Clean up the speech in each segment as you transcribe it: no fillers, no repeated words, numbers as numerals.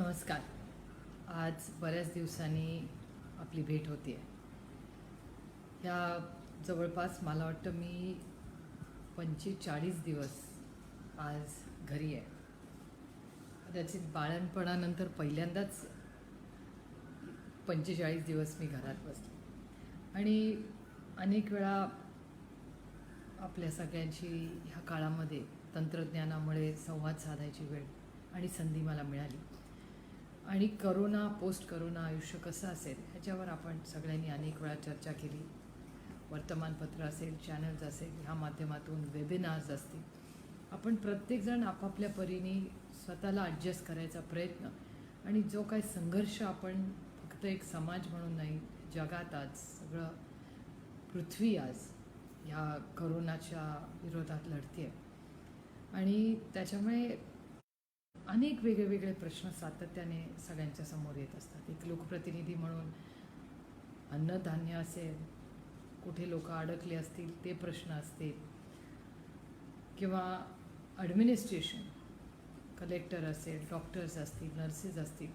नमस्कार. आज बऱ्याच दिवसांनी आपली भेट होते आहे. ह्या जवळपास मला वाटतं मी 45 दिवस आज घरी आहे. कदाचित बाळंतपणानंतर पहिल्यांदाच 45 दिवस मी घरात बसले आणि अनेक वेळा आपल्या सगळ्यांची ह्या काळामध्ये तंत्रज्ञानामुळे संवाद साधायची वेळ आणि संधी मला मिळाली. आणि करोना, पोस्ट करोना आयुष्य कसं असेल ह्याच्यावर आपण सगळ्यांनी अनेक वेळा चर्चा केली. वर्तमानपत्र असेल, चॅनल्स असेल, ह्या माध्यमातून वेबिनार्स असतील. आपण प्रत्येकजण आपापल्या परीने स्वतःला ॲडजस्ट करायचा प्रयत्न आणि जो काही संघर्ष आपण फक्त एक समाज म्हणून नाही, जगात आज सगळं पृथ्वी आज ह्या करोनाच्या विरोधात लढते आहे आणि त्याच्यामुळे अनेक वेगळे प्रश्न सातत्याने सगळ्यांच्या समोर येत असतात. एक लोकप्रतिनिधी म्हणून अन्नधान्य असेल, कुठे लोक अडकले असतील ते प्रश्न असतील, किंवा ॲडमिनिस्ट्रेशन, कलेक्टर असेल, डॉक्टर्स असतील, नर्सेस असतील,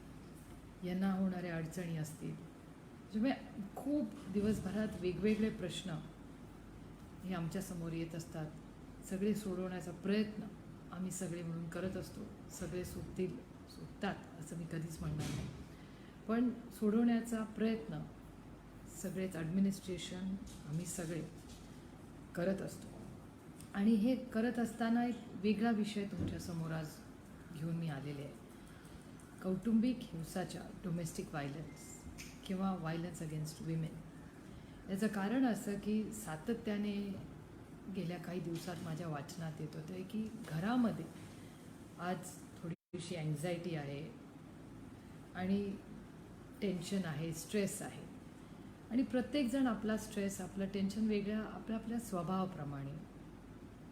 यांना होणाऱ्या अडचणी असतील. त्याच्यामुळे खूप दिवसभरात वेगवेगळे प्रश्न हे आमच्यासमोर येत असतात. सगळे सोडवण्याचा प्रयत्न आम्ही सगळे मिळून करत असतो. सगळे सुटतात असं मी कधीच म्हणणार नाही, पण सोडवण्याचा प्रयत्न सगळेच ॲडमिनिस्ट्रेशन आम्ही सगळे करत असतो. आणि हे करत असताना एक वेगळा विषय तुमच्यासमोर आज घेऊन मी आलेले आहे. कौटुंबिक हिंसाचार, डोमेस्टिक व्हायलन्स किंवा व्हायलन्स अगेन्स्ट विमेन. याचं कारण असं की सातत्याने गेल्या काही दिवसात माझ्या वाचनात येत होतं की घरामध्ये आज थोडीशी अँक्झायटी आहे आणि टेन्शन आहे, स्ट्रेस आहे. आणि प्रत्येकजण आपला स्ट्रेस, आपलं टेन्शन वेगळ्या आपल्या स्वभावाप्रमाणे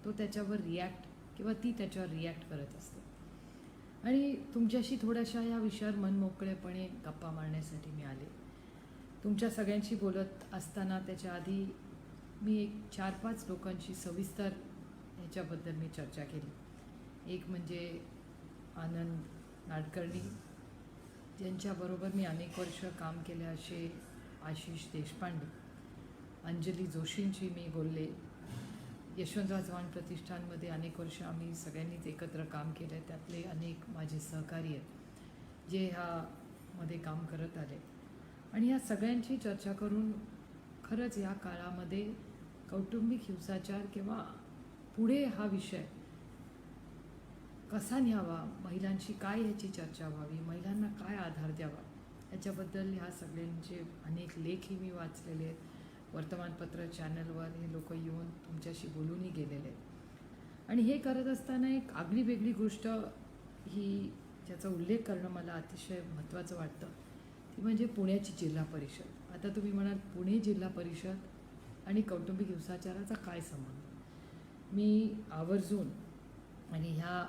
तो त्याच्यावर रिॲक्ट किंवा ती त्याच्यावर रिॲक्ट करत असते. आणि तुमच्याशी थोड्याशा या विषयावर मनमोकळेपणे गप्पा मारण्यासाठी मी आले. तुमच्या सगळ्यांशी बोलत असताना त्याच्या आधी मी एक 4-5 लोकांशी सविस्तर ह्याच्याबद्दल मी चर्चा केली. एक म्हणजे आनंद नाडकर्णी, ज्यांच्याबरोबर मी अनेक वर्ष काम केले असे आशिष देशपांडे. अंजली जोशींची मी बोलले. यशवंतराव चव्हाण प्रतिष्ठानमध्ये अनेक वर्ष आम्ही सगळ्यांनीच एकत्र काम केलं आहे. त्यातले अनेक माझे सहकारी आहेत जे ह्यामध्ये काम करत आले. आणि ह्या सगळ्यांची चर्चा करून खरंच या काळामध्ये कौटुंबिक हिंसाचार किंवा पुढे हा विषय कसा न्यावा, महिलांची काय ह्याची चर्चा व्हावी, महिलांना काय आधार द्यावा, याच्याबद्दल ह्या सगळ्यांचे अनेक लेखही मी वाचलेले आहेत. वर्तमानपत्र, चॅनलवर हे लोक येऊन तुमच्याशी बोलूनही गेलेले आहेत. आणि हे करत असताना एक आगळी वेगळी गोष्ट ही ज्याचा उल्लेख करणं मला अतिशय महत्त्वाचं वाटतं, ती म्हणजे पुण्याची जिल्हा परिषद. आता तुम्ही म्हणाल पुणे जिल्हा परिषद आणि कौटुंबिक हिंसाचाराचा काय संबंध? मी आवर्जून आणि ह्या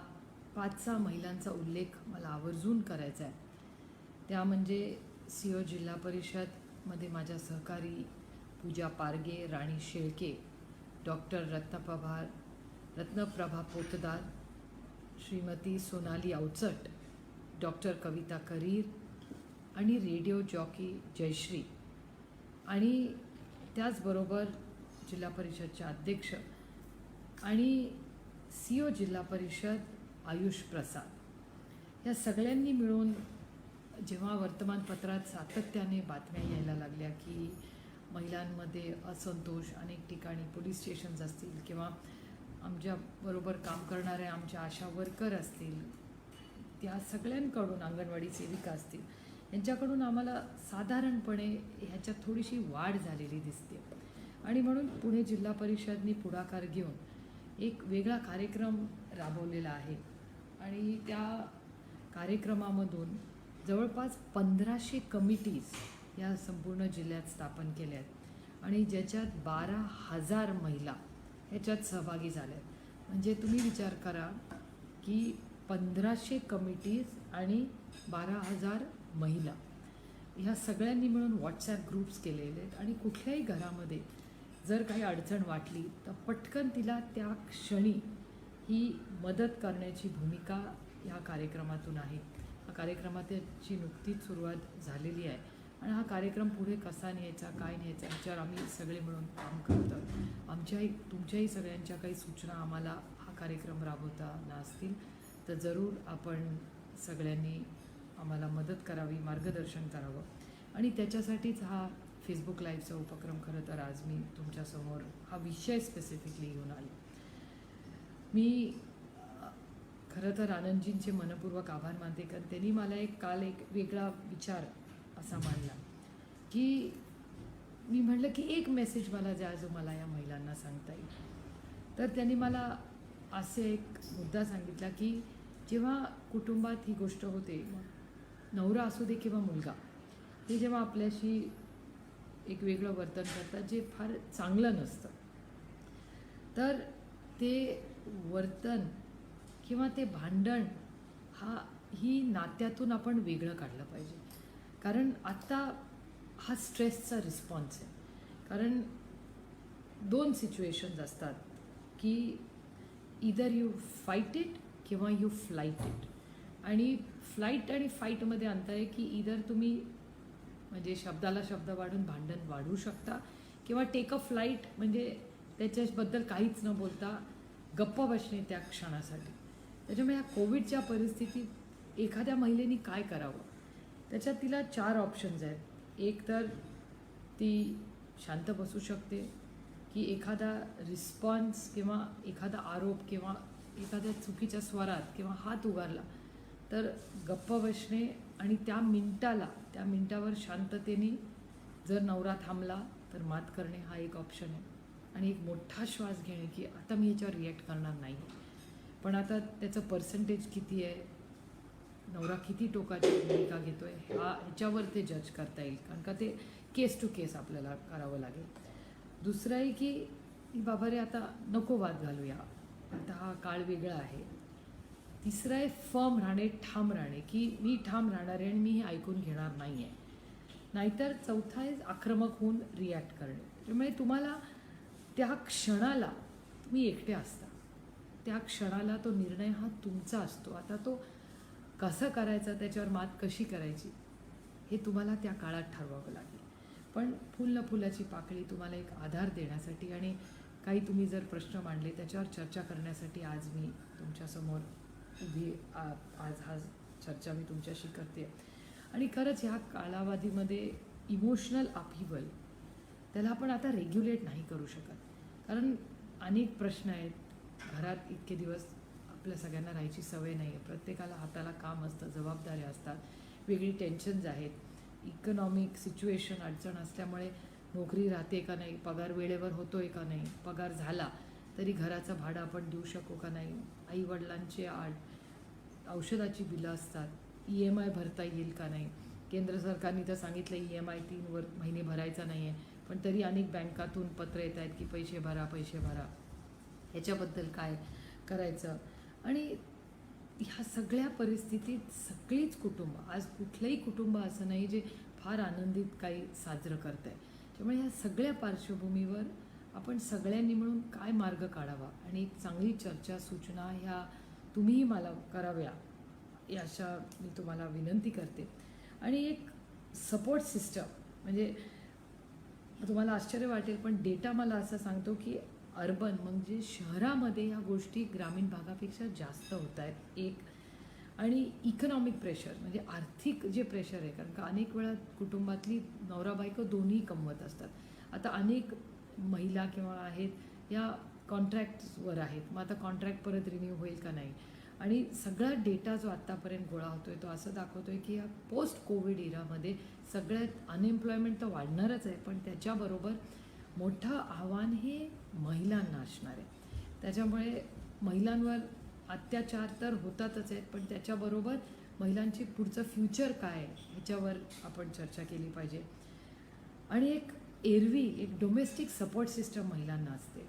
5-6 महिलांचा उल्लेख मला आवर्जून करायचा आहे. त्या म्हणजे CO जिल्हा परिषदमध्ये माझ्या सहकारी पूजा पारगे, राणी शेळके, डॉक्टर रत्नप्रभा पोतदार, श्रीमती सोनाली अवचट, डॉक्टर कविता करीर आणि रेडिओ जॉकी जयश्री. आणि त्याचबरोबर जिल्हा परिषदच्या अध्यक्ष आणि CO जिल्हा परिषद आयुष प्रसाद. या सगळ्यांनी मिळून जेव्हा वर्तमानपत्रात सातत्याने बातम्या यायला लागल्या की महिलांमध्ये असंतोष, अनेक ठिकाणी पोलीस स्टेशन्स असतील किंवा आमच्याबरोबर काम करणाऱ्या आमच्या आशा वर्कर असतील, त्या सगळ्यांकडून, अंगणवाडी सेविका असतील, यांच्याकडून आम्हाला साधारणपणे ह्याच्यात थोडीशी वाढ झालेली दिसते. आणि म्हणून पुणे जिल्हा परिषदने पुढाकार घेऊन एक वेगळा कार्यक्रम राबवलेला आहे. आणि त्या कार्यक्रमामधून जवळपास 1500 कमिटीज या संपूर्ण जिल्ह्यात स्थापन केल्या आहेत आणि ज्याच्यात 12,000 महिला ह्याच्यात सहभागी झाल्या आहेत. म्हणजे तुम्ही विचार करा की 1500 कमिटीज आणि 12,000 महिला ह्या सगळ्यांनी मिळून व्हॉट्सॲप ग्रुप्स केलेले आहेत. आणि कुठल्याही घरामध्ये जर काही अडचण वाटली तर पटकन तिला त्या क्षणी ही मदत करण्याची भूमिका ह्या कार्यक्रमातून आहे. कार्यक्रमाची नुकतीच सुरुवात झालेली आहे आणि हा कार्यक्रम पुढे कसा न्यायचा, काय न्यायचा ह्याच्यावर आम्ही सगळे मिळून काम करत आहोत. आमच्याही तुमच्याही सगळ्यांच्या काही सूचना आम्हाला हा कार्यक्रम राबवताना असतील तर जरूर आपण सगळ्यांनी आम्हाला मदत करावी, मार्गदर्शन करावं. आणि त्याच्यासाठीच हा फेसबुक लाईव्हचा उपक्रम खरं तर आज मी तुमच्यासमोर हा विषय स्पेसिफिकली घेऊन आले. मी खरं तर आनंदजींचे मनपूर्वक आभार मानते, कारण त्यांनी मला काल एक वेगळा विचार असा मांडला की मी म्हटलं की एक मेसेज मला द्या जो मला या महिलांना सांगता येईल. तर त्यांनी मला असे एक मुद्दा सांगितला की जेव्हा कुटुंबात ही गोष्ट होते, मग नवरा असू दे किंवा मुलगा, ते जेव्हा आपल्याशी एक वेगळं वर्तन करतात जे फार चांगलं नसतं, तर ते वर्तन किंवा ते भांडण ही नात्यातून आपण वेगळं काढलं पाहिजे. कारण आत्ता हा स्ट्रेसचा रिस्पॉन्स आहे. कारण 2 सिच्युएशन्स असतात की इदर यू फाईट इट किंवा यू फ्लाईट इट. आणि फ्लाईट आणि फाईटमध्ये अंतर आहे की इदर तुम्ही म्हणजे शब्दाला शब्द वाढून भांडण वाढवू शकता किंवा टेक अ फ्लाईट म्हणजे त्याच्याबद्दल काहीच न बोलता गप्प बसणे त्या क्षणासाठी. त्याच्यामुळे या कोविडच्या परिस्थितीत एखाद्या महिलेने काय करावं, त्याच्यात तिला 4 ऑप्शन्स आहेत. एक तर ती शांत बसू शकते की एखादा रिस्पॉन्स किंवा एखादा आरोप किंवा एखाद्या चुकीच्या स्वरात किंवा हात उगारला तर गप्प बसणे आणि त्या मिनटावर शांततेने जर नवरा थांबला तर मात करणे हा एक ऑप्शन आहे. आणि एक मोठा श्वास घेणे की आता मी याच्यावर रिॲक्ट करणार नाही. पण आता त्याचं पर्सेंटेज किती आहे, नवरा किती टोकाची भूमिका घेतो आहे ह्याच्यावर ते जज करता येईल, कारण का ते केस टू केस आपल्याला करावं लागेल. दुसरं आहे की बाबा रे आता नको वाद घालूया, आता हा काळ वेगळा आहे. तिसरं आहे फर्म राहणे, ठाम राहणे की मी ठाम राहणार आहे आणि मी हे ऐकून घेणार नाही आहे. नाहीतर चौथा आहे आक्रमक होऊन रिॲक्ट करणे. त्यामुळे तुम्हाला त्या क्षणाला तुम्ही एकटे असता, त्या क्षणाला तो निर्णय हा तुमचा असतो. आता तो कसं करायचा, त्याच्यावर मात कशी करायची हे तुम्हाला त्या काळात ठरवावं लागेल. पण फुल न फुलाची पाकळी तुम्हाला एक आधार देण्यासाठी आणि काही तुम्ही जर प्रश्न मांडले त्याच्यावर चर्चा करण्यासाठी आज मी तुमच्यासमोर उभी आज हा चर्चा मी तुमच्याशी करते. आणि खरंच ह्या कालावधीमध्ये इमोशनल अपहिवल त्याला आपण आता रेग्युलेट नाही करू शकत, कारण अनेक प्रश्न आहेत. घरात इतके दिवस आपल्या सगळ्यांना राहायची सवय नाही आहे. प्रत्येकाला हाताला काम असतं, जबाबदाऱ्या असतात, वेगळी टेन्शन्स आहेत. इकॉनॉमिक सिच्युएशन अडचण असल्यामुळे नोकरी राहते का नाही, पगार वेळेवर होतो आहे का नाही, पगार झाला तरी घराचं भाडं आपण देऊ शकू का नाही, आईवडिलांचे औषधाची बिलं असतात, EMI भरता येईल का नाही. केंद्र सरकारने तर सांगितलं EMI 3 महिने भरायचा नाही आहे, पण तरी अनेक बँकातून पत्र येत आहेत की पैसे भरा. ह्याच्याबद्दल काय करायचं. आणि ह्या सगळ्या परिस्थितीत सगळीच कुटुंब, आज कुठलंही कुटुंब असं नाही जे फार आनंदित काही साजरं करत आहे. त्यामुळे ह्या सगळ्या पार्श्वभूमीवर आपण सगळ्यांनी मिळून काय मार्ग काढावा आणि एक चांगली चर्चा, सूचना ह्या तुम्हीही मला कराव्या अशा मी तुम्हाला विनंती करते. आणि एक सपोर्ट सिस्टम म्हणजे तुम्हाला आश्चर्य वाटेल पण डेटा मला असं सांगतो की अर्बन म्हणजे शहरामध्ये ह्या गोष्टी ग्रामीण भागापेक्षा जास्त होत आहेत. एक आणि इकॉनॉमिक प्रेशर म्हणजे आर्थिक जे प्रेशर आहे, कारण का अनेक वेळा कुटुंबातली नवरा बायको दोन्ही कमवत असतात. आता अनेक महिला किंवा आहेत या कॉन्ट्रॅक्टवर आहेत, मग आता कॉन्ट्रॅक्ट परत रिन्यू होईल का नाही. आणि सगळा डेटा जो आत्तापर्यंत गोळा होतो आहे तो असं दाखवतो आहे की या पोस्ट कोविड इरामध्ये सगळ्यात अनएम्प्लॉयमेंट तर वाढणारच आहे, पण त्याच्याबरोबर मोठं आव्हान हे महिलांना असणार आहे. त्याच्यामुळे महिलांवर अत्याचार तर होतातच आहेत, पण त्याच्याबरोबर महिलांची पुढचं फ्युचर काय ह्याच्यावर आपण चर्चा केली पाहिजे. आणि एक डोमेस्टिक सपोर्ट सिस्टम महिलांना असते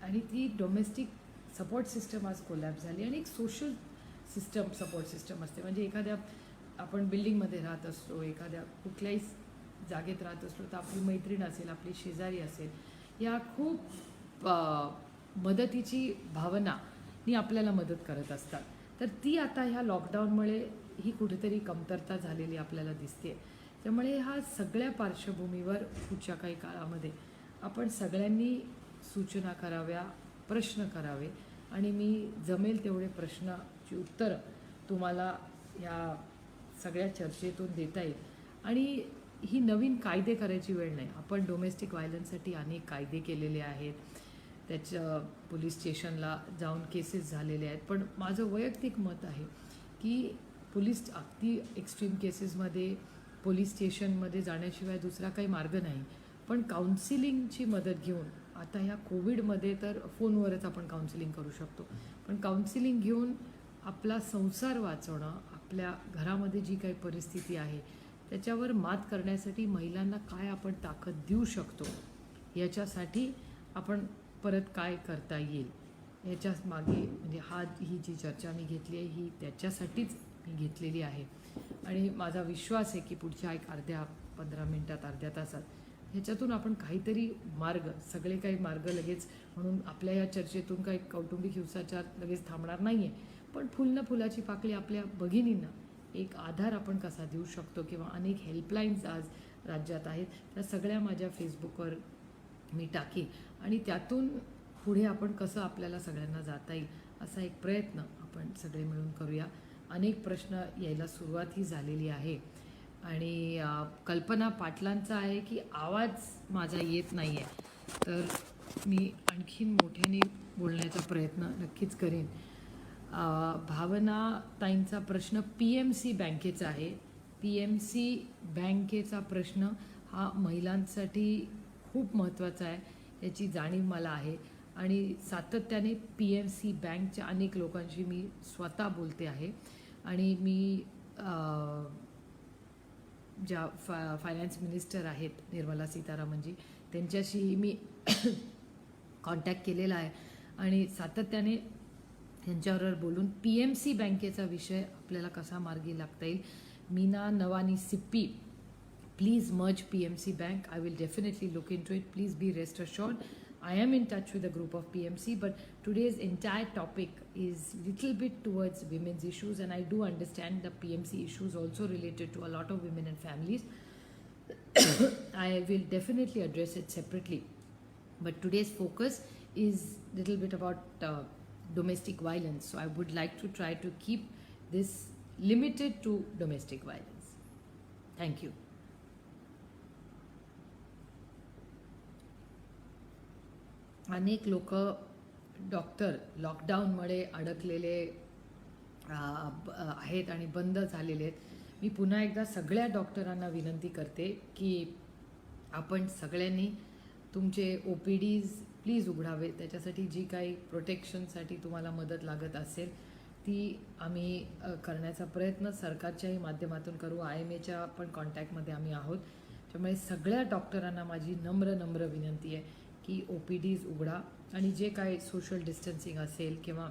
आणि ती डोमेस्टिक सपोर्ट सिस्टम आज कोलॅप्स झाली आणि एक सोशल सिस्टम सपोर्ट सिस्टम असते. म्हणजे एखाद्या आपण बिल्डिंगमध्ये राहत असतो, एखाद्या कुठल्याही जागेत राहत असलो तर आपली मैत्रीण असेल, आपली शेजारी असेल, या खूप मदतीची भावनानी आपल्याला मदत करत असतात. तर ती आता ह्या लॉकडाऊनमुळे ही कुठेतरी कमतरता झालेली आपल्याला दिसते. त्यामुळे ह्या सगळ्या पार्श्वभूमीवर पुढच्या काही काळामध्ये आपण सगळ्यांनी सूचना कराव्या, प्रश्न करावे आणि मी जमेल तेवढे प्रश्नाची उत्तरं तुम्हाला ह्या सगळ्या चर्चेतून देता येईल. आणि ही नवीन कायदे करायची वेळ नाही. आपण डोमेस्टिक व्हायलन्ससाठी अनेक कायदे केलेले आहेत, त्याच्या पोलीस स्टेशनला जाऊन केसेस झालेले आहेत. पण माझं वैयक्तिक मत आहे की पोलीस अगदी एक्स्ट्रीम केसेसमध्ये पोलीस स्टेशनमध्ये जाण्याशिवाय दुसरा काही मार्ग नाही. पण काउन्सिलिंगची मदत घेऊन, आता ह्या कोविडमध्ये तर फोनवरच आपण काउन्सिलिंग करू शकतो, पण काउन्सिलिंग घेऊन आपला संसार वाचवणं, आपल्या घरामध्ये जी काही परिस्थिती आहे त्याच्यावर मात करण्यासाठी महिलांना काय आपण ताकद देऊ शकतो, याच्यासाठी आपण परत काय करता येईल याच्या मागे म्हणजे ही जी चर्चा मी घेतली आहे ही त्याच्यासाठीच मी घेतलेली आहे. आणि माझा विश्वास आहे की पुढच्या एक 15 मिनिटात, अर्ध्या तासात ह्याच्यातून आपण काहीतरी मार्ग, सगळे काही मार्ग लगेच म्हणून आपल्या या चर्चेतून काही कौटुंबिक हिंसाचार लगेच थांबणार नाही आहे, पण फुल न फुलाची पाकळी आपल्या भगिनींना एक आधार आपण कसा देऊ शकतो, किंवा अनेक हेल्पलाईन्स आज राज्यात आहेत, त्या सगळ्या माझ्या फेसबुकवर मी टाकीन आणि त्यातून पुढे आपण कसं आपल्याला सगळ्यांना जाता येईल असा एक प्रयत्न आपण सगळे मिळून करूया. अनेक प्रश्न यायला सुरुवातही झालेली आहे आणि कल्पना पाटलांचा आहे की आवाज माझा येत नाही आहे, तर मी आणखीन मोठ्याने बोलण्याचा प्रयत्न नक्कीच करेन. भावना ताईंचा प्रश्न PMC बँकेचा आहे. PMC बँकेचा प्रश्न हा महिलांसाठी खूप महत्त्वाचा आहे, याची जाणीव मला आहे आणि सातत्याने PMC बँकच्या अनेक लोकांशी मी स्वतः बोलते आहे आणि मी ज्या फायनान्स मिनिस्टर आहेत निर्मला सीतारामनजी, त्यांच्याशीही मी कॉन्टॅक्ट केलेला आहे आणि सातत्याने त्यांच्याबरोबर बोलून PMC बँकेचा विषय आपल्याला कसा मार्गी लागता येईल. Meena Nawani Sippy, please merge PMC Bank. I will definitely look into it. Please be rest assured. I am in touch with a group of PMC, but today's entire topic is little bit towards women's issues, and I do understand the PMC issues also related to a lot of women and families. I will definitely address it separately, but today's focus is little bit about domestic violence. So I would like to try to keep this limited to domestic violence. Thank you. अनेक लोक doctor लॉकडाऊनमुळे अडकलेले आहेत आणि बंद झालेले आहेत. मी पुन्हा एकदा सगळ्या डॉक्टरांना विनंती करते की आपण सगळ्यांनी तुमचे OPDs प्लीज उघडावे. त्याच्यासाठी जी काही प्रोटेक्शनसाठी तुम्हाला मदत लागत असेल ती आम्ही करण्याचा प्रयत्न सरकारच्याही माध्यमातून करू. IMAच्या पण कॉन्टॅक्टमध्ये आम्ही आहोत. त्यामुळे सगळ्या डॉक्टरांना माझी नम्र विनंती आहे की OPDs उघडा आणि जे काय सोशल डिस्टन्सिंग असेल किंवा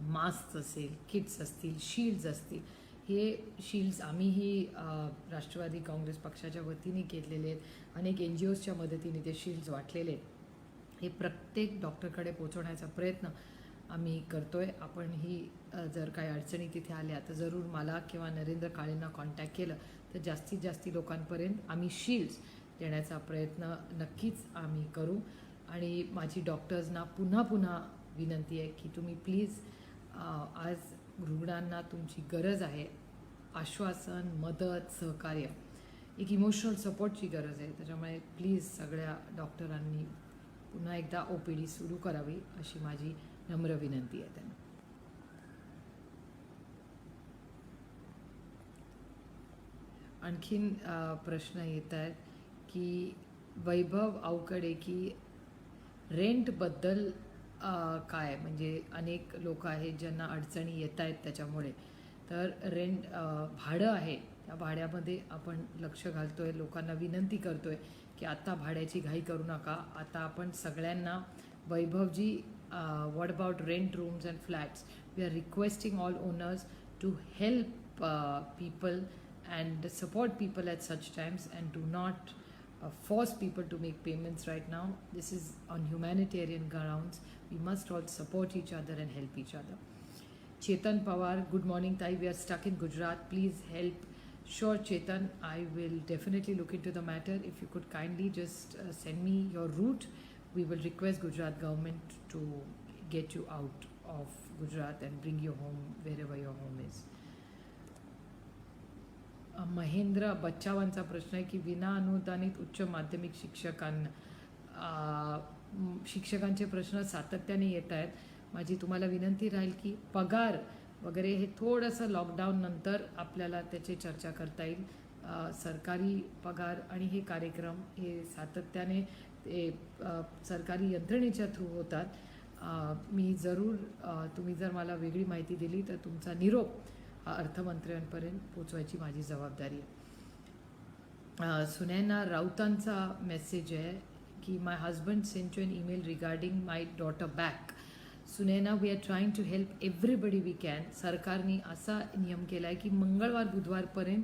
मास्क असेल, किट्स असतील, शील्ड्स असतील, हे शील्ड्स आम्हीही राष्ट्रवादी काँग्रेस पक्षाच्या वतीने केलेले आहेत. अनेक NGOsच्या मदतीने ते शील्ड्स वाटलेले आहेत. हे प्रत्येक डॉक्टरकडे पोचवण्याचा प्रयत्न आम्ही करतो आहे. आपणही जर काही अडचणी तिथे आल्या तर जरूर मला किंवा नरेंद्र काळेंना कॉन्टॅक्ट केलं तर जास्तीत जास्त लोकांपर्यंत आम्ही शील्ड्स देण्याचा प्रयत्न नक्कीच आम्ही करू. आणि माझी डॉक्टर्सना पुन्हा विनंती आहे की तुम्ही प्लीज आज रुग्णांना तुमची गरज आहे, आश्वासन, मदत, सहकार्य, एक इमोशनल सपोर्टची गरज आहे. त्याच्यामुळे प्लीज सगळ्या डॉक्टरांनी पुन्हा एकदा OPD सुरू करावी अशी माझी नम्र विनंती आहे त्यांना. आणखीन प्रश्न येत आहेत की वैभव अवकडे की रेंटबद्दल काय, म्हणजे अनेक लोक आहेत ज्यांना अडचणी येत आहेत त्याच्यामुळे, तर रेंट भाडं आहे त्या भाड्यामध्ये आपण लक्ष घालतो आहे. लोकांना विनंती करतो आहे की आता भाड्याची घाई करू नका. आता आपण सगळ्यांना वैभवजी what about rent rooms and flats? We are requesting all owners to help people and support people at such times and do not force people to make payments right now. This is on humanitarian grounds. We must all support each other and help each other. Chetan Pawar, good morning Thai, we are stuck in Gujarat, please help. Sure Chetan, I will definitely look into the matter. If you could kindly just send me your route, we will request Gujarat government to get you out of Gujarat and bring you home wherever your home is. Mahendra बच्चावांचा प्रश्न आहे की विना अनुदानित उच्च माध्यमिक शिक्षकांचे प्रश्न सातत्याने येत आहेत. माझी तुम्हाला विनंती राहील की पगार वगैरे हे थोडंसं लॉकडाऊन नंतर आपल्याला त्याची चर्चा करता येईल. सरकारी पगार आणि हे कार्यक्रम हे सातत्याने ते सरकारी यंत्रणेच्या थ्रू होतात. मी जरूर तुम्ही जर मला वेगळी माहिती दिली तर तुमचा निरोप अर्थमंत्र्यांपर्यंत पोचवायची माझी जबाबदारी आहे. सुनैना राऊतांचा मेसेज आहे की my husband sent you an email regarding my daughter back. Sunaina, we are trying to help everybody we can. सरकारने असा नियम केला आहे की मंगळवार बुधवारपर्यंत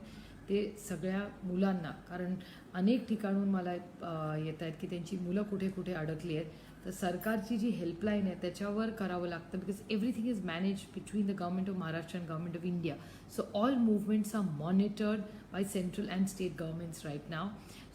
ते सगळ्या मुलांना, कारण अनेक ठिकाणून मला येत आहेत की त्यांची मुलं कुठे कुठे अडकली आहेत, तर सरकारची जी हेल्पलाईन आहे त्याच्यावर करावं लागतं. Because everything is manage between the government of Maharashtra and government of India. So all movements are monitored by central and state governments right now.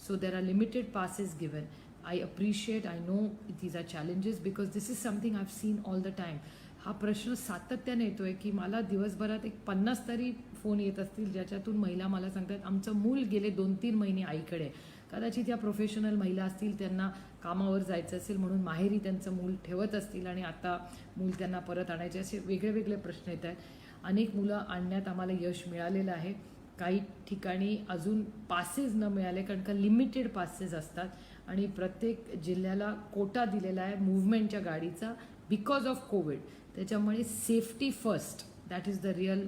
So there are limited passes given. I appreciate, I know these are challenges because this is something I've seen all the time. हा प्रश्न सातत्याने येतो आहे की मला दिवसभरात 50 तरी phone येत असतील ज्याच्यातून महिला मला सांगतात आमचं मूल गेले 2-3 महिने आईकडे. कदाचित या प्रोफेशनल महिला असतील, त्यांना कामावर जायचं असेल म्हणून माहेरी त्यांचं मूल ठेवत असतील आणि आता मूल त्यांना परत आणायचे, असे वेगळे वेगळे प्रश्न येत आहेत. अनेक मुलं आणण्यात आम्हाला यश मिळालेलं आहे. काही ठिकाणी अजून पासेस न मिळाले कारण का लिमिटेड पासेस असतात आणि प्रत्येक जिल्ह्याला कोटा दिलेला आहे मूव्हमेंटच्या गाडीचा बिकॉज ऑफ कोविड. त्याच्यामुळे safety first, that is the real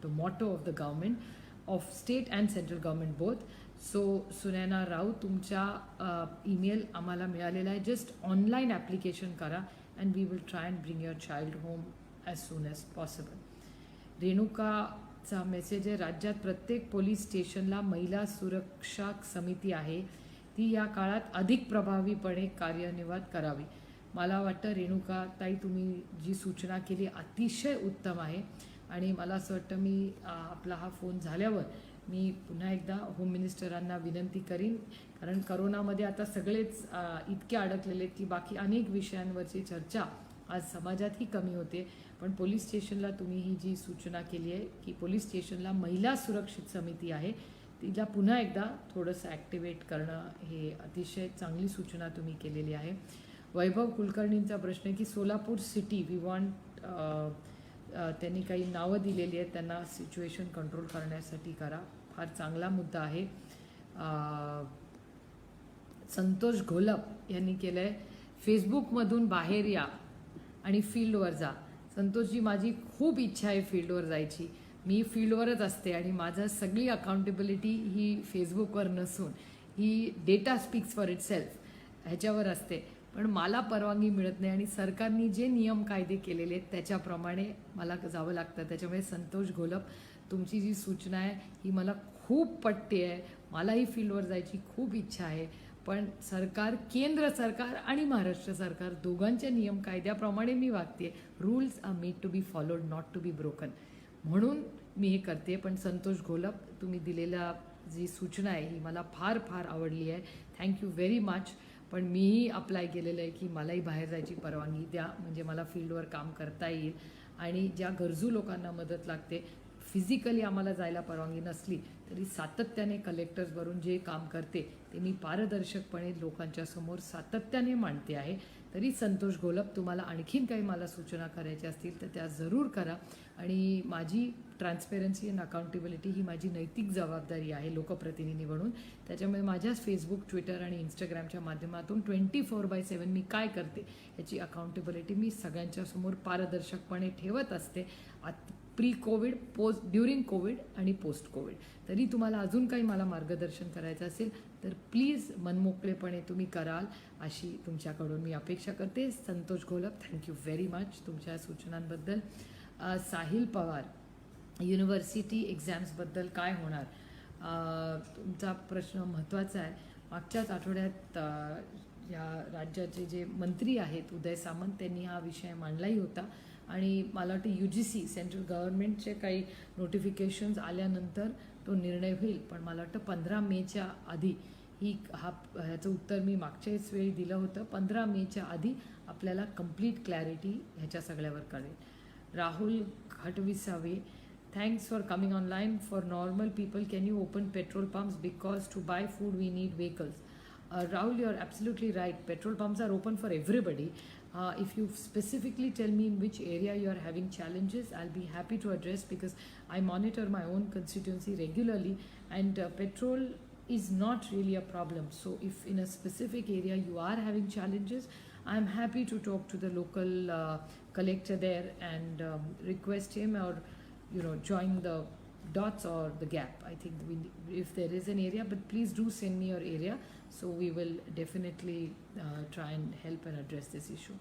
the motto of the government of state and central government both. So Sunaina Rao, तुमच्या ईमेल आम्हाला मिळालेला आहे. जस्ट ऑनलाईन ॲप्लिकेशन करा and we will try and bring your child home as soon as possible. रेणुकाचा message आहे, राज्यात प्रत्येक police स्टेशनला महिला सुरक्षा समिती आहे, ती या काळात अधिक प्रभावीपणे कार्यान्वित करावी. मला वाटतं रेणुका ताई, तुम्ही जी सूचना केली अतिशय उत्तम आहे आणि मला असं वाटतं मी आपला हा फोन झाल्यावर मी पुन्हा एकदा होम मिनिस्टरांना विनंती करीन, कारण करोनामध्ये आता सगळेच इतके अडकलेले आहेत की बाकी अनेक विषयांवरची चर्चा आज समाजातही कमी होते. पण पोलीस स्टेशनला तुम्ही ही जी सूचना केली आहे की पोलीस स्टेशनला महिला सुरक्षित समिती आहे, तिला पुन्हा एकदा थोडंसं ॲक्टिवेट करणं हे अतिशय चांगली सूचना तुम्ही केलेली आहे. वैभव कुलकर्णींचा प्रश्न आहे की सोलापूर सिटी वी वॉन्ट, त्यांनी काही नावं दिलेली आहेत, त्यांना सिच्युएशन कंट्रोल करण्यासाठी करा. फार चांगला मुद्दा आहे. संतोष घोलप यांनी केलं आहे, फेसबुकमधून बाहेर या आणि फील्डवर जा. संतोषजी, माझी खूप इच्छा आहे फील्डवर जायची. मी फील्डवरच असते आणि माझं सगळी अकाउंटेबिलिटी ही फेसबुकवर नसून ही डेटा स्पीक्स फॉर इटसेल्फ ह्याच्यावर असते. पण मला परवानगी मिळत नाही आणि सरकारने जे नियम कायदे केलेले आहेत त्याच्याप्रमाणे मला जावं लागतं. त्याच्यामुळे संतोष घोलप, तुमची जी सूचना आहे ही मला खूप पटते आहे. मलाही फील्डवर जायची खूप इच्छा आहे. पण सरकार, केंद्र सरकार आणि महाराष्ट्र सरकार दोघांच्या नियम कायद्याप्रमाणे मी वागते. Rules are made to be followed, not to be broken. म्हणून मी हे करते. पण संतोष घोलप, तुम्ही दिलेला जी सूचना आहे ही मला फार फार आवडली आहे. Thank you very much. पण मीही अप्लाय केलेलं आहे की मलाही बाहेर जायची परवानगी द्या, म्हणजे मला फील्डवर काम करता येईल आणि ज्या गरजू लोकांना मदत लागते. फिजिकली आम्हाला जायला परवानगी नसली तरी सातत्याने कलेक्टर्सवरून जे काम करते ते मी पारदर्शकपणे लोकांच्या समोर सातत्याने मांडते आहे. तरी संतोष घोलप, तुम्हाला आणखीन काही मला सूचना करायच्या असतील तर त्या जरूर करा. आणि माझी ट्रान्सपेरन्सी अँड अकाउंटेबिलिटी ही माझी नैतिक जबाबदारी आहे लोकप्रतिनिधी म्हणून. त्याच्यामुळे माझ्याच फेसबुक, ट्विटर आणि इंस्टाग्रामच्या माध्यमातून 24/7 मी काय करते याची अकाउंटेबिलिटी मी सगळ्यांच्या समोर पारदर्शकपणे ठेवत असते. प्री कोविड, ड्युरिंग कोविड आणि पोस्ट कोविड. तरी तुम्हाला अजून काही मला मार्गदर्शन करायचं असेल तर प्लीज मनमोकळेपणे तुम्ही कराल अशी तुमच्याकडून मी अपेक्षा करते. Santosh Gholap, thank you very much तुमच्या सूचनांबद्दल. साहिल पवार, युनिव्हर्सिटी एक्झाम्सबद्दल काय होणार? तुमचा प्रश्न महत्त्वाचा आहे. मागच्याच आठवड्यात या राज्याचे जे मंत्री आहेत उदय सामंत, त्यांनी हा विषय मांडलाही होता आणि मला वाटतं UGC सेंट्रल गव्हर्नमेंटचे काही नोटिफिकेशन्स आल्यानंतर तो निर्णय होईल. पण मला वाटतं 15 मेच्या आधी ह्याचं उत्तर मी मागच्याच वेळी दिलं होतं. 15 मेच्या आधी आपल्याला कंप्लीट क्लॅरिटी ह्याच्या सगळ्यावर कळेल. Rahul खटविसावे, thanks for coming online. For normal people, can you open petrol pumps? Because to buy food we need vehicles. Rahul, you're absolutely right. Petrol pumps are open for everybody. If you specifically tell me in which area you are having challenges, I'll be happy to address, because I monitor my own constituency regularly, and petrol is not really a problem. So if in a specific area you are having challenges, I'm happy to talk to the local collector there and request him, or join the dots or the gap. I think if there is an area, but please do send me your area, so we will definitely try and help and address this issue.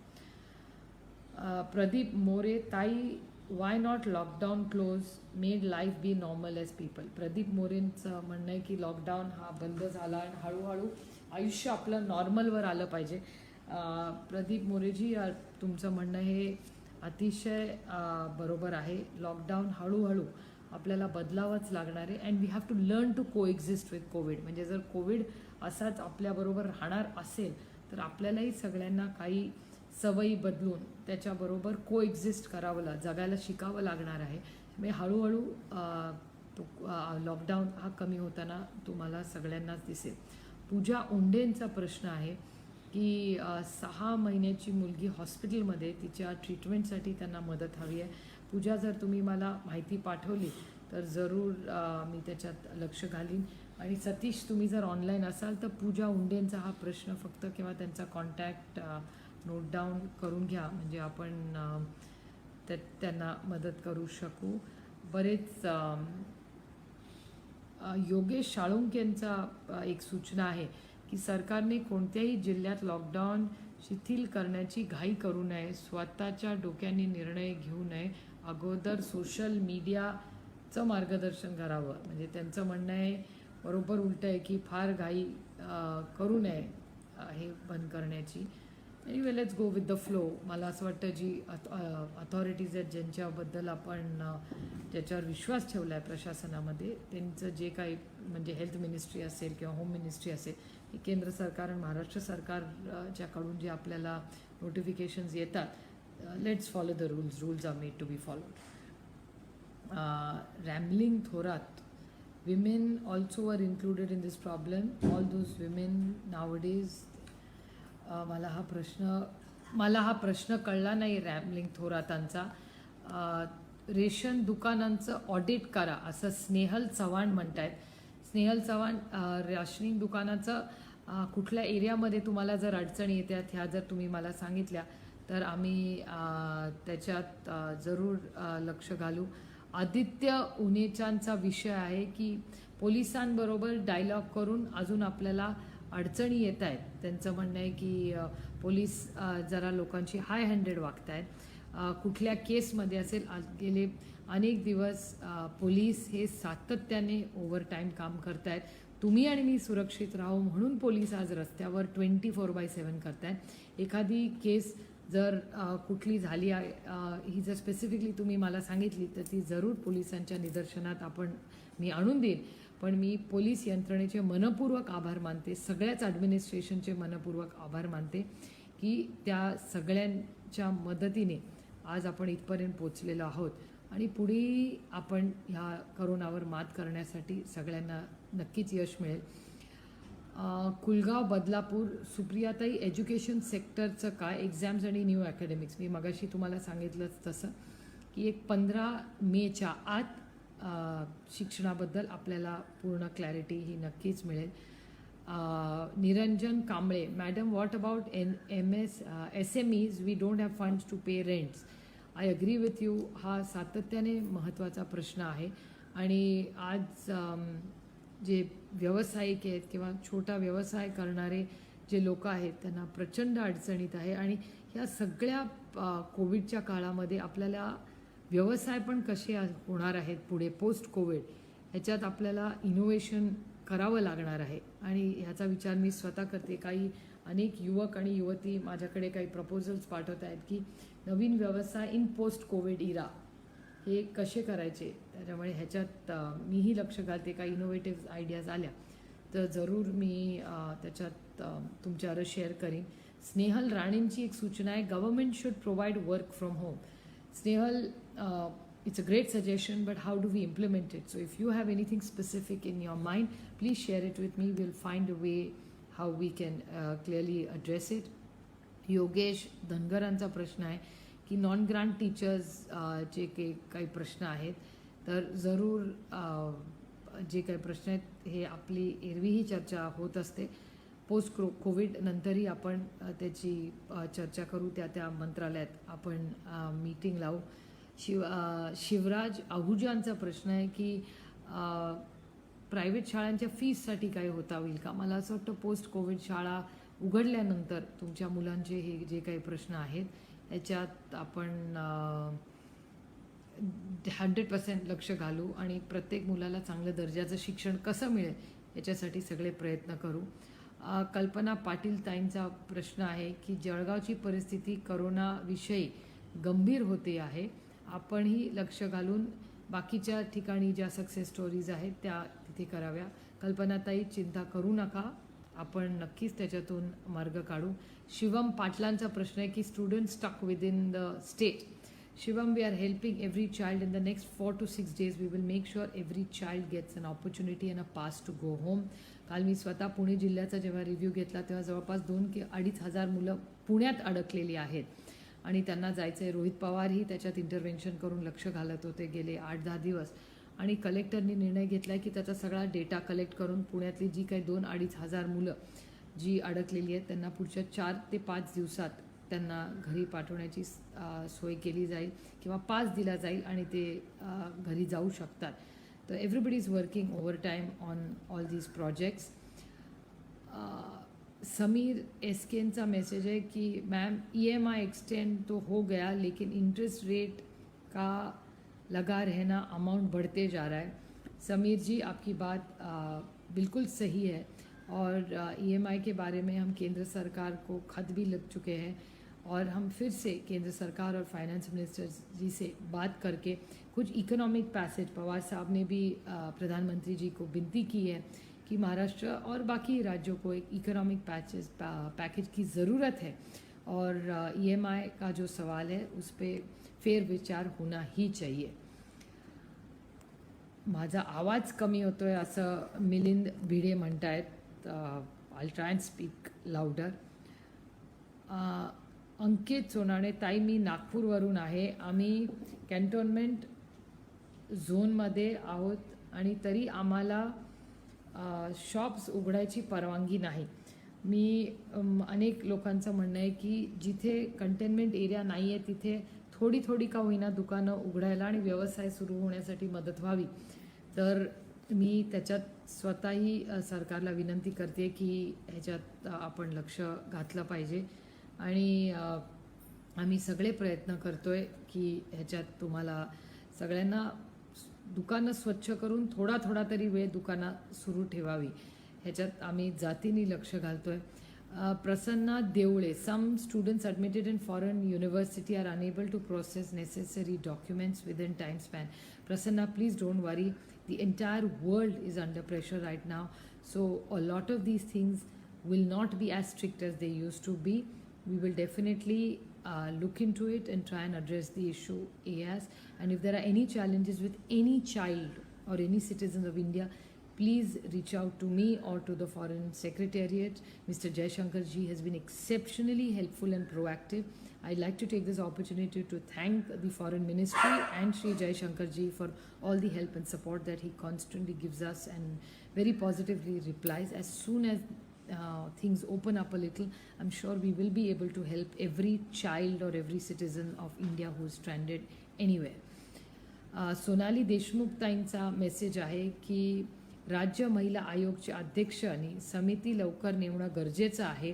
Pradeep More, Tai, why not lockdown close, made life be normal as people? Pradeep मोरेंचं म्हणणं आहे की lockdown हा बंद झाला आणि हळूहळू आयुष्य आपलं नॉर्मलवर आलं पाहिजे. प्रदीप मोरेजी, तुमचं म्हणणं हे अतिशय बरोबर आहे. लॉकडाऊन हळूहळू आपल्याला बदलावंच लागणार आहे, and we have to learn to coexist with covid. म्हणजे जर कोविड असाच आपल्याबरोबर राहणार असेल तर आपल्यालाही सगळ्यांना काही सवयी बदलून त्याच्याबरोबर को एक्झिस्ट करावं, जगायला शिकावं लागणार आहे. म्हणजे हळूहळू तो लॉकडाऊन हा कमी होताना तुम्हाला सगळ्यांनाच दिसेल. पूजा ओंडेंचा प्रश्न आहे की 6 महिन्याची मुलगी हॉस्पिटलमध्ये, तिच्या ट्रीटमेंटसाठी त्यांना मदत हवी आहे. पूजा, जर तुम्ही मला माहिती पाठवली तर जरूर मी त्याच्यात लक्ष घालीन. आणि सतीश, तुम्ही जर ऑनलाईन असाल तर पूजा उंडेंचा हा प्रश्न फक्त किंवा त्यांचा कॉन्टॅक्ट नोट डाऊन करून घ्या, म्हणजे आपण त्यांना मदत करू शकू. बरेच योगेश साळुंकेंचा एक सूचना आहे की सरकारने कोणत्याही जिल्ह्यात लॉकडाऊन शिथिल करण्याची घाई करू नये, स्वतःच्या डोक्याने निर्णय घेऊ नये, अगोदर सोशल मीडियाचं मार्गदर्शन करावं. म्हणजे त्यांचं म्हणणं आहे बरोबर उलटं आहे की फार घाई करू नये हे बंद करण्याची. Anyway, let's go with the flow. मला असं वाटतं जी अथॉरिटीज आहेत, ज्यांच्याबद्दल आपण ज्याच्यावर विश्वास ठेवला आहे प्रशासनामध्ये, त्यांचं जे काही म्हणजे हेल्थ मिनिस्ट्री असेल किंवा होम मिनिस्ट्री असेल, की केंद्र सरकार आणि महाराष्ट्र सरकारच्याकडून जे आपल्याला नोटिफिकेशन्स येतात, let's follow the rules. Rules are made to be followed. Ramling Thorat, women also are included in this problem, all those women nowadays. मला हा प्रश्न कळला नाही रॅमलिंग थोरातांचा. रेशन दुकानांचं ऑडिट करा असं स्नेहल चव्हाण म्हणत आहेत. स्नेहल चव्हाण, राशनिंग दुकानाचं कुठल्या एरियामध्ये तुम्हाला जर अडचणी येतात ह्या जर तुम्ही मला सांगितल्या तर आम्ही त्याच्यात जरूर लक्ष घालू. आदित्य उनेचांचा विषय आहे की पोलिसांबरोबर डायलॉग करून अजून आपल्याला अडचणी येत आहेत. त्यांचं म्हणणं आहे की पोलीस जरा लोकांची हाय हँडेड वागत आहेत. कुठल्या केसमध्ये असेल, गेले अनेक दिवस पोलीस हे सातत्याने ओव्हरटाईम काम करत आहेत. तुम्ही आणि मी सुरक्षित राहू म्हणून पोलीस आज रस्त्यावर 24/7 करत आहेत. एखादी केस जर कुठली झाली आहे, ही जर स्पेसिफिकली तुम्ही मला सांगितली तर ती जरूर पोलिसांच्या निदर्शनात मी आणून देईन. पण मी पोलीस यंत्रणेचे मनपूर्वक आभार मानते, सगळ्याच ॲडमिनिस्ट्रेशनचे मनपूर्वक आभार मानते की त्या सगळ्यांच्या मदतीने आज आपण इथपर्यंत पोचलेलो आहोत. आणि पुढेही आपण ह्या करोनावर मात करण्यासाठी सगळ्यांना नक्कीच यश मिळेल. कुलगाव बदलापूर, सुप्रियाताई, एज्युकेशन सेक्टरचं काय, एक्झाम्स आणि न्यू अकॅडमिक्स. मी मगाशी तुम्हाला सांगितलंच तसं की 15 मेच्या आत शिक्षणाबद्दल आपल्याला पूर्ण क्लॅरिटी ही नक्कीच मिळेल. Niranjan Kamble, madam, what about SMEs, we don't have funds to pay rents. I agree with you. हा सातत्याने महत्त्वाचा प्रश्न आहे. आणि आज जे व्यावसायिक आहेत किंवा छोटा व्यवसाय करणारे जे लोक आहेत त्यांना प्रचंड अडचणीत आहे. आणि ह्या सगळ्या कोविडच्या काळामध्ये आपल्याला व्यवसाय पण कसे होणार आहेत पुढे पोस्ट कोविड, ह्याच्यात आपल्याला इनोव्हेशन करावं लागणार आहे. आणि ह्याचा विचार मी स्वतः करते. काही अनेक युवक आणि युवती माझ्याकडे काही प्रपोजल्स पाठवत आहेत की नवीन व्यवसाय इन पोस्ट कोविड इरा हे कसे करायचे. त्याच्यामुळे ह्याच्यात मीही लक्ष घालते. काही इनोव्हेटिव्ह आयडियाज आल्या तर जरूर मी त्याच्यात तुमच्यावर शेअर करीन. स्नेहल राणेंची एक सूचना आहे, government should provide work from home. Snehal, it's a great suggestion, but how do we implement it? So if you have anything specific in your mind, please share it with me. We'll find a way how we can clearly address it. Yogesh धनगरांचा प्रश्न आहे की non grant teachers जे काही प्रश्न आहेत तर जरूर जे काही प्रश्न आहेत हे आपली एरवीही चर्चा होत असते. पोस्ट कोविड नंतरही आपण त्याची चर्चा करू. त्या मंत्रालयात आपण मीटिंग लावू. शिवराज आहुजांचा प्रश्न आहे की प्रायव्हेट शाळांच्या फीजसाठी काय होता होईल का. मला असं वाटतं पोस्ट कोविड शाळा उघडल्यानंतर तुमच्या मुलांचे हे जे काही प्रश्न आहेत याच्यात आपण 100% लक्ष घालू आणि प्रत्येक मुलाला चांगलं दर्जाचं शिक्षण कसं मिळेल याच्यासाठी सगळे प्रयत्न करू. कल्पना पाटील ताईंचा प्रश्न आहे की जळगावची परिस्थिती करोनाविषयी गंभीर होते आहे. आपणही लक्ष घालून बाकीच्या ठिकाणी ज्या सक्सेस स्टोरीज आहेत त्या तिथे कराव्या. कल्पनाताई, चिंता करू नका, आपण नक्कीच त्याच्यातून मार्ग काढू. शिवम पाटलांचा प्रश्न आहे की student stuck within the state. Shivam, we are helping every child. In the next 4 to 6 days we will make sure every child gets an opportunity and a pass to go home. काल मी स्वतः पुणे जिल्ह्याचा जेव्हा review घेतला तेव्हा जवळपास 2,000 ते 2,500 मुलं पुण्यात अडकलेली आहेत आणि त्यांना जायचं आहे. रोहित पवारही त्याच्यात इंटरव्हेन्शन करून लक्ष घालत होते गेले 8-10 दिवस आणि कलेक्टरनी निर्णय घेतला आहे की त्याचा सगळा डेटा कलेक्ट करून पुण्यातली जी काही 2,000-2,500 मुलं जी अडकलेली आहेत त्यांना पुढच्या 4 ते 5 दिवसात त्यांना घरी पाठवण्याची सोय केली जाईल किंवा पास दिला जाईल आणि ते घरी जाऊ शकतात. तर everybody is working overtime on all these projects. Sameer एसकेनचा मैसेज है कि मैम EMI एक्सटेंड तो हो गया लेकिन इंटरेस्ट रेट का लगा रहना, अमाउंट बढ़ते जा रहा है. समीर जी, आपकी बात बिल्कुल सही है और EMI के बारे में हम केंद्र सरकार को खत भी लिख चुके हैं और हम फिर से केंद्र सरकार और फाइनेंस मिनिस्टर जी से बात करके कुछ इकोनॉमिक पैसेज, पवार साहब ने भी प्रधानमंत्री जी को विनती की है कि महाराष्ट्र और बाकी राज्यों को एक इकोनॉमिक पैकेज की ज़रूरत है और EMI का जो सवाल है उस पर फेर विचार होना ही चाहिए. माझा आवाज कमी होतो आहे असं मिलिंद भिडे म्हणतायत. I try and speak louder. Ankit Sonane, ताई मी नागपूरवरून आहे. आम्ही कॅन्टोन्मेंट झोनमध्ये आहोत आणि तरी आम्हाला शॉप्स उघडायची परवानगी नाही. मी अनेक लोकांचं म्हणणं आहे की जिथे कंटेनमेंट एरिया नाही आहे तिथे थोडी थोडी का होईना दुकानं उघडायला आणि व्यवसाय सुरू होण्यासाठी मदत व्हावी. तर मी त्याच्यात स्वतःही सरकारला विनंती करते की ह्याच्यात आपण लक्ष घातलं पाहिजे आणि आम्ही सगळे प्रयत्न करतो आहे की ह्याच्यात तुम्हाला सगळ्यांना दुकानं स्वच्छ करून थोडा थोडा तरी वेळ दुकानं सुरू ठेवावी ह्याच्यात आम्ही जातीने लक्ष घालतो आहे. Prasanna Deole, some students admitted in foreign university are unable to process necessary documents within time span. Prasanna, please don't worry. The entire world is under pressure right now, so a lot of these things will not be as strict as they used to be. We will definitely look into it and try and address the issue AS. And if there are any challenges with any child or any citizen of India, please reach out to me or to the Foreign Secretariat. Mr. Jaishankar ji has been exceptionally helpful and proactive. I'd like to take this opportunity to thank the Foreign Ministry and Shri Jaishankar ji for all the help and support that he constantly gives us and very positively replies. As soon as things open up a little, I'm sure we will be able to help every child or every citizen of India who is stranded anywhere. Sonali Deshmukh ताईंचा message आहे की राज्य महिला आयोगचे अध्यक्ष आणि समिती लवकर नेमणं गरजेचं आहे,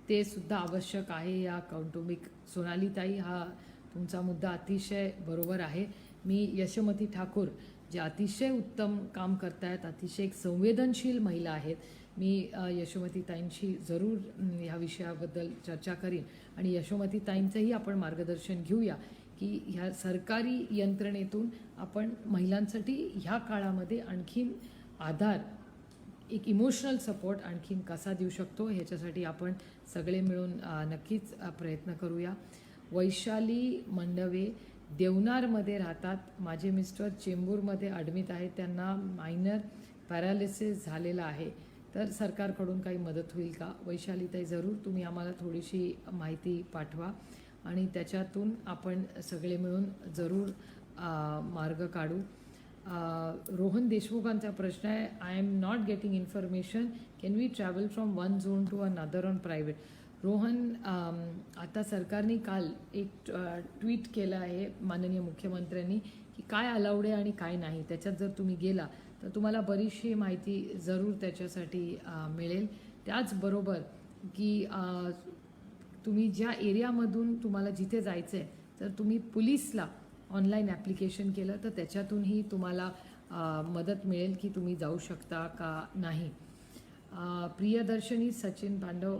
ते सुद्धा आवश्यक आहे या कौटुंबिक. सोनालीताई, हा तुमचा मुद्दा अतिशय बरोबर आहे. मी यशोमती ठाकूर जे अतिशय उत्तम काम करतायत, अतिशय एक संवेदनशील महिला आहेत. मी यशोमतीताईंशी जरूर ह्या विषयाबद्दल चर्चा करीन आणि यशोमतीताईंचंही आपण मार्गदर्शन घेऊया की ह्या सरकारी यंत्रणेतून आपण महिलांसाठी ह्या काळामध्ये आणखीन आधार, एक इमोशनल सपोर्ट आणखीन कसा देऊ शकतो ह्याच्यासाठी आपण सगळे मिळून नक्कीच प्रयत्न करूया. वैशाली मंडवे देवनारमध्ये राहतात. माझे मिस्टर चेंबूरमध्ये ॲडमिट आहेत, त्यांना मायनर पॅरालिसिस झालेला आहे, तर सरकारकडून काही मदत होईल का? वैशालीताई, जरूर तुम्ही आम्हाला थोडीशी माहिती पाठवा आणि त्याच्यातून आपण सगळे मिळून जरूर मार्ग काढू. रोहन देशमुखांचा प्रश्न आहे, I am not getting information, can we travel from one zone to another on private? Rohan, आता सरकारने काल एक ट्विट केलं आहे माननीय मुख्यमंत्र्यांनी की काय अलाउड आहे आणि काय नाही. त्याच्यात जर तुम्ही गेला तर तुम्हाला बरीचशी माहिती जरूर त्याच्यासाठी मिळेल. त्याचबरोबर की तुम्ही ज्या एरियामधून तुम्हाला जिथे जायचं आहे तर तुम्ही पोलीसला ऑनलाईन ॲप्लिकेशन केलं तर त्याच्यातूनही तुम्हाला मदत मिळेल की तुम्ही जाऊ शकता का नाही. Priyadarshini Sachin Pandav,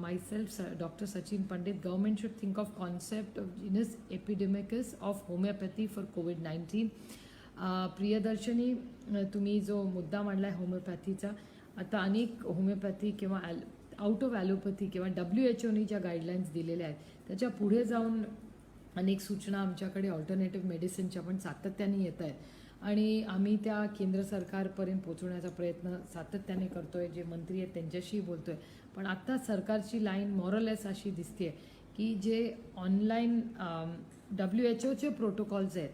myself Dr. Sachin Pandit, government should think of concept of genus epidemicus of homeopathy for COVID-19. Priyadarshini, तुम्ही जो मुद्दा मांडला आहे होमिओपॅथीचा, आता अनेक होमिओपॅथी किंवा आउट ऑफ ॲलोपॅथी किंवा WHO ज्या गाईडलाईन्स दिलेल्या आहेत त्याच्या पुढे जाऊन अनेक सूचना आमच्याकडे ऑल्टरनेटिव्ह मेडिसिनच्या पण सातत्याने येत आहेत आणि आम्ही त्या केंद्र सरकारपर्यंत पोचवण्याचा प्रयत्न सातत्याने करतो आहे. जे मंत्री आहेत त्यांच्याशी बोलतो आहे. पण आत्ता सरकारची लाईन मॉरलेस अशी दिसते आहे की जे ऑनलाईन WHO प्रोटोकॉल्स आहेत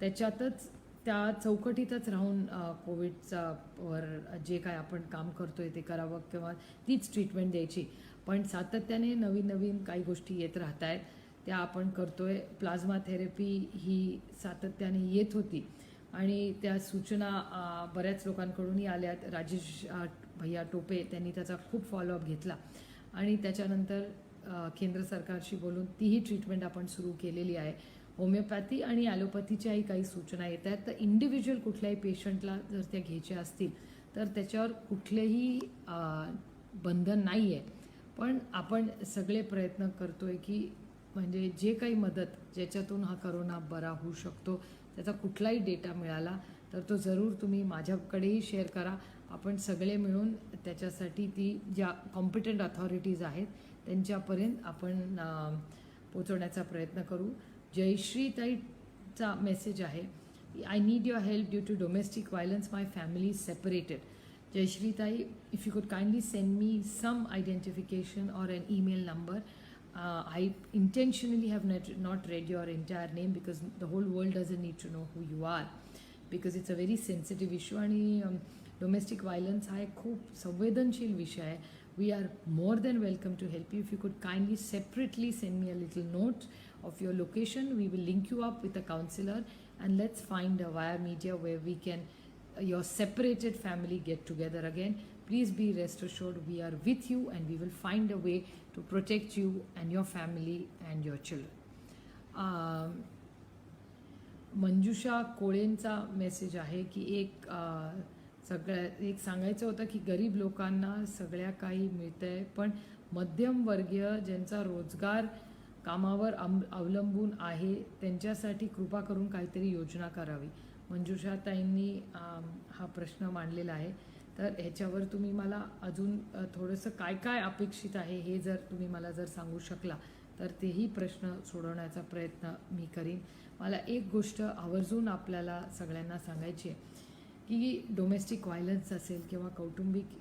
त्याच्यातच, त्या चौकटीतच राहून कोविडचा वर जे काय आपण काम करतो आहे ते करावं किंवा तीच ट्रीटमेंट द्यायची. पण सातत्याने नवीन नवीन काही गोष्टी येत राहत आहेत, त्या आपण करतो आहे. प्लाझ्मा थेरपी ही सातत्याने येत होती आणि त्या सूचना बऱ्याच लोकांकडूनही आल्यात. राजेश भैया टोपे त्यांनी त्याचा खूप फॉलोअप घेतला आणि त्याच्यानंतर केंद्र सरकारशी बोलून तीही ट्रीटमेंट आपण सुरू केलेली आहे. होमिओपॅथी आणि ॲलोपॅथीच्याही काही सूचना येत आहेत, तर इंडिव्हिज्युअल कुठल्याही पेशंटला जर त्या घ्यायच्या असतील तर त्याच्यावर कुठलेही बंधन नाही आहे. पण आपण सगळे प्रयत्न करतो आहे की म्हणजे जे काही मदत ज्याच्यातून हा करोना बरा होऊ शकतो त्याचा कुठलाही डेटा मिळाला तर तो जरूर तुम्ही माझ्याकडेही शेअर करा. आपण सगळे मिळून त्याच्यासाठी ती ज्या कॉम्पिटंट अथॉरिटीज आहेत त्यांच्यापर्यंत आपण पोचवण्याचा प्रयत्न करू. जयश्रीताईचा मेसेज आहे, I need your help due to domestic violence, my family is separated. जयश्रीताई, if you could kindly send me some identification और an email number. I intentionally have not read your entire name because the whole world doesn't need to know who you are, because it's a very sensitive issue आणि domestic violence हा एक खूप संवेदनशील विषय आहे. We are more than welcome to help you. If you could kindly separately send me a little note of your location, we will link you up with a counselor and let's find a via media where we can your separated family get together again. Please be rest assured we are with you and we will find a way to protect you and your family and your children. Manjusha कोळेंचा message आहे की एक सांगायचं होतं की गरीब लोकांना सगळ्या काही मिळतं आहे, पण मध्यमवर्गीय ज्यांचा रोजगार कामावर अवलंबून आहे त्यांच्यासाठी कृपा करून काहीतरी योजना करावी. मंजुषाताईंनी हा प्रश्न मांडलेला आहे, तर ह्याच्यावर तुम्ही मला अजून थोडंसं काय काय अपेक्षित आहे हे जर तुम्ही मला जर सांगू शकला तर तेही प्रश्न सोडवण्याचा प्रयत्न मी करीन. मला एक गोष्ट आवर्जून आपल्याला सगळ्यांना सांगायची आहे की डोमेस्टिक व्हायलन्स असेल किंवा कौटुंबिक